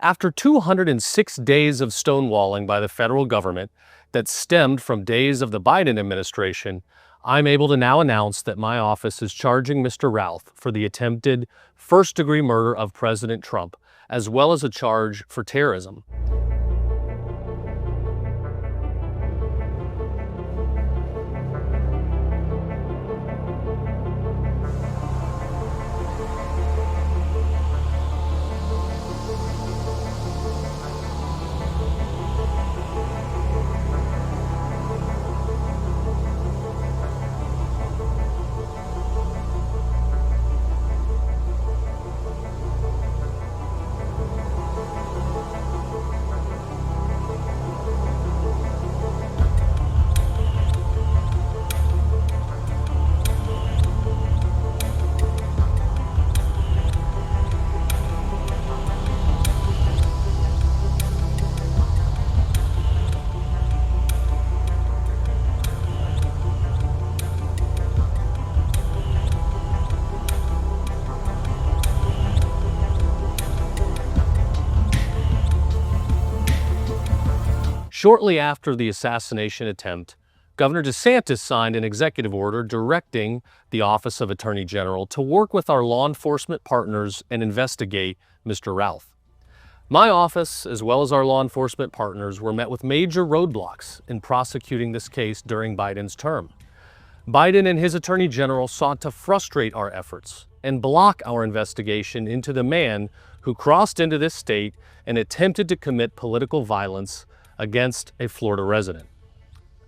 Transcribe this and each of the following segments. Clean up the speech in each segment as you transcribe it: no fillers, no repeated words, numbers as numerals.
After 206 days of stonewalling by the federal government that stemmed from days of the Biden administration, I'm able to now announce that my office is charging Mr. Routh for the attempted first-degree murder of President Trump, as well as a charge for terrorism. Shortly after the assassination attempt, Governor DeSantis signed an executive order directing the Office of Attorney General to work with our law enforcement partners and investigate Mr. Routh. My office, as well as our law enforcement partners, were met with major roadblocks in prosecuting this case during Biden's term. Biden and his Attorney General sought to frustrate our efforts and block our investigation into the man who crossed into this state and attempted to commit political violence against a Florida resident.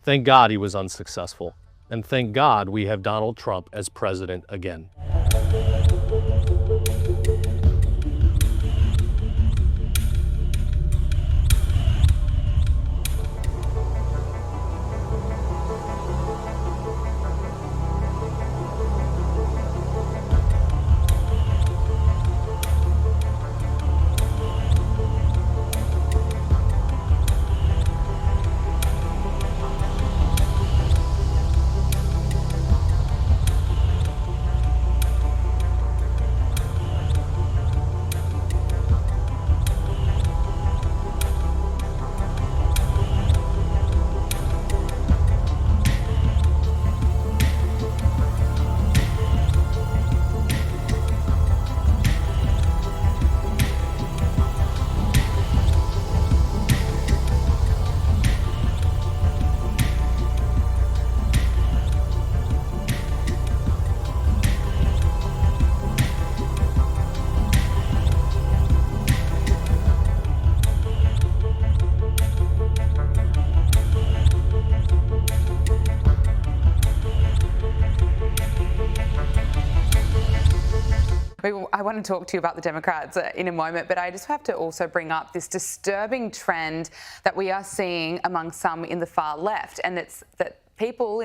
Thank God he was unsuccessful, and thank God we have Donald Trump as president again. I want to talk to you about the Democrats in a moment, but I just have to also bring up this disturbing trend that we are seeing among some in the far left, and it's that people,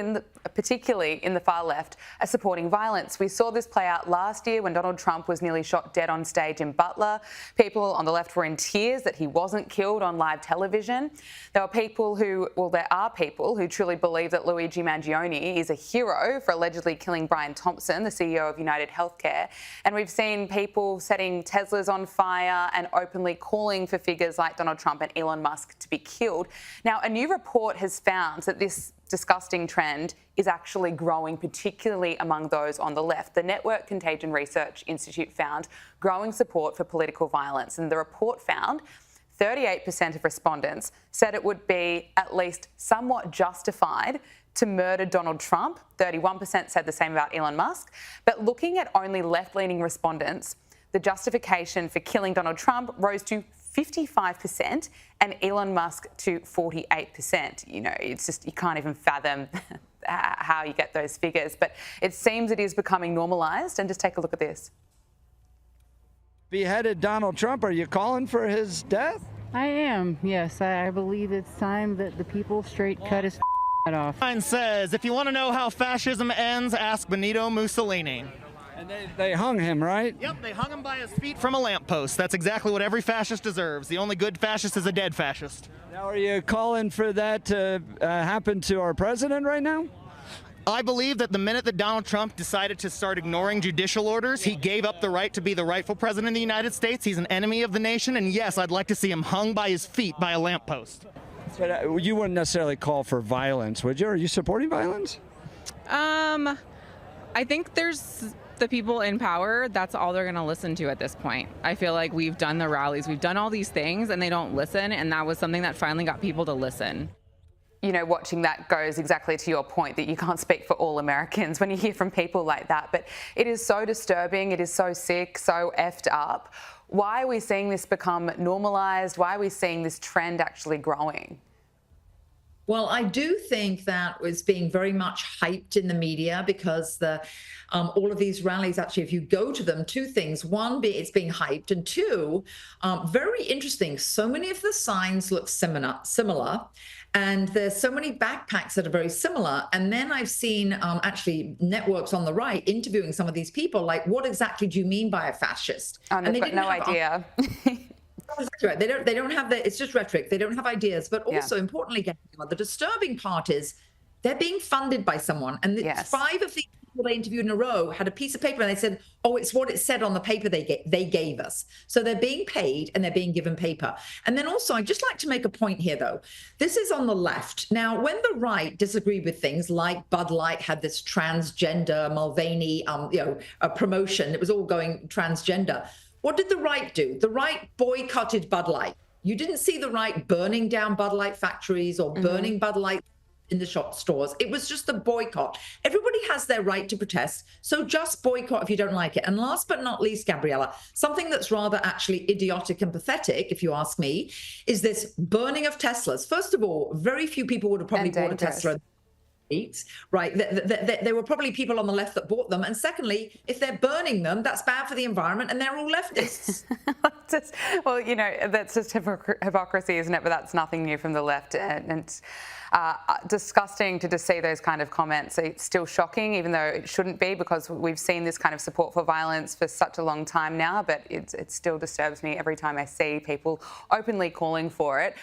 particularly in the far left, are supporting violence. We saw this play out last year when Donald Trump was nearly shot dead on stage in Butler. People on the left were in tears that he wasn't killed on live television. There are people who truly believe that Luigi Mangione is a hero for allegedly killing Brian Thompson, the CEO of United Healthcare. And we've seen people setting Teslas on fire and openly calling for figures like Donald Trump and Elon Musk to be killed. Now, a new report has found that this disgusting trend is actually growing, particularly among those on the left. The Network Contagion Research Institute found growing support for political violence, and the report found 38% of respondents said it would be at least somewhat justified to murder Donald Trump. 31% said the same about Elon Musk. But looking at only left-leaning respondents, the justification for killing Donald Trump rose to 55% and Elon Musk to 48%. You know, it's just, you can't even fathom how you get those figures. But it seems it is becoming normalised. And just take a look at this. Beheaded Donald Trump, are you calling for his death? I am, yes. I believe it's time that the people straight cut his head off. Sign says, if you want to know how fascism ends, ask Benito Mussolini. And they hung him, right? Yep, they hung him by his feet from a lamppost. That's exactly what every fascist deserves. The only good fascist is a dead fascist. Now, are you calling for that to happen to our president right now? I believe that the minute that Donald Trump decided to start ignoring judicial orders, he gave up the right to be the rightful president of the United States. He's an enemy of the nation, and yes, I'd like to see him hung by his feet by a lamppost. But you wouldn't necessarily call for violence, would you? Are you supporting violence? I think there's the people in power, that's all they're going to listen to at this point. I feel like we've done the rallies, we've done all these things, and they don't listen, and that was something that finally got people to listen. You know, watching that goes exactly to your point that you can't speak for all Americans when you hear from people like that. But it is so disturbing, it is so sick, so effed up. Why are we seeing this become normalised? Why are we seeing this trend actually growing? Well, I do think that was being very much hyped in the media because all of these rallies, actually, if you go to them, two things. One, it's being hyped, and two, very interesting. So many of the signs look similar. And there's so many backpacks that are very similar. And then I've seen actually networks on the right interviewing some of these people, like, what exactly do you mean by a fascist? And they've got no idea. Exactly right. They don't have it's just rhetoric. They don't have ideas. But also, importantly, the disturbing part is they're being funded by someone. And five of the people they interviewed in a row had a piece of paper and they said, oh, it's what it said on the paper they gave us. So they're being paid and they're being given paper. And then also, I'd just like to make a point here, though. This is on the left. Now, when the right disagreed with things like Bud Light had this transgender Mulvaney, a promotion, it was all going transgender. What did the right do? The right boycotted Bud Light. You didn't see the right burning down Bud Light factories or burning Bud Light in the shop stores. It was just a boycott. Everybody has their right to protest, so just boycott if you don't like it. And last but not least, Gabriella, something that's rather actually idiotic and pathetic, if you ask me, is this burning of Teslas. First of all, very few people would have probably bought a Tesla. Right, there were probably people on the left that bought them. And secondly, if they're burning them, that's bad for the environment, and they're all leftists. Well, you know, that's just hypocrisy, isn't it? But that's nothing new from the left, and disgusting to just see those kind of comments. It's still shocking, even though it shouldn't be, because we've seen this kind of support for violence for such a long time now. But it still disturbs me every time I see people openly calling for it.